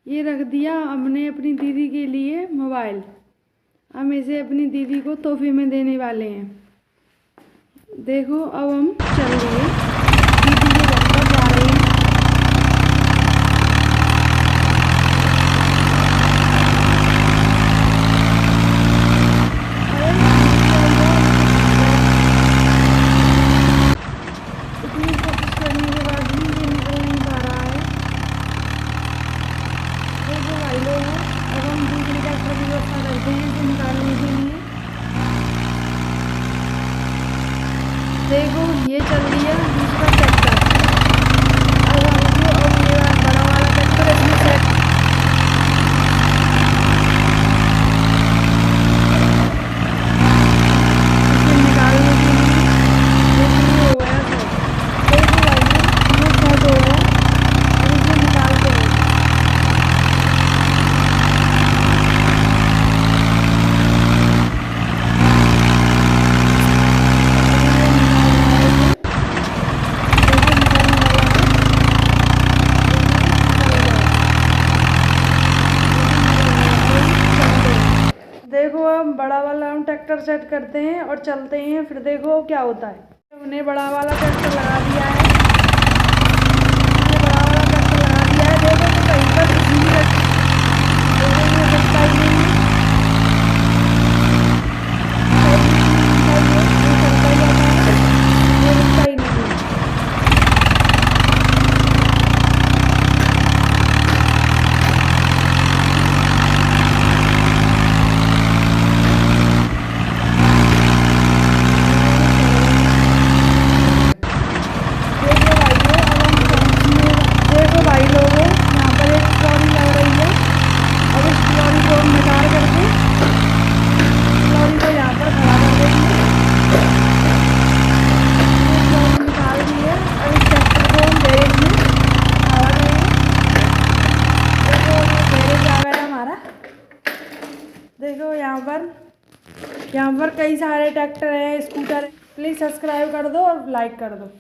ये रख दिया हमने अपनी दीदी के लिए मोबाइल। हम इसे अपनी दीदी को तोहफे में देने वाले हैं। देखो अब हम चल लिए दीदी के घर पर जा रहे हैं। इतनी कोशिश करने के बाद भी ये निकल नहीं पा रहा है। देखो भाई लोग, अब हम दूसरी ट्रैक्टर की व्यवस्था करते हैं इसे निकालने के लिए। देखो ये चल दिया दूसरा ट्रैक्टर। अब हमको अब ये बड़ा वाला ट्रैक्टर इसमें सेट इसे निकालने के लिए देखो हो गया सेट। देखो भाई ये सेट हो गया। अब इसे निकालते हैं। देखो अब बड़ा वाला हम ट्रैक्टर सेट करते हैं और चलते हैं, फिर देखो क्या होता है। हमने बड़ा वाला ट्रैक्टर लगा दिया है। देखो तो कहीं पर किसी भी सकता ही नहीं है। चलता ही जाता है, ये रुकता ही नहीं है। देखो भाई लोगों, यहाँ पर एक ट्रॉली लग रही है। अब इस ट्रॉली को हम निकाल करके ट्रॉली को यहाँ पर खड़ा कर देंगे। ट्रॉली निकाल दी है। अब इस ट्रैक्टर को हम गैरेज में खड़ा करेंगे। देखो गैरेज आ गया हमारा। देखो यहाँ पर कई सारे ट्रैक्टर हैं, स्कूटर। प्लीज़ सब्सक्राइब कर दो और लाइक कर दो।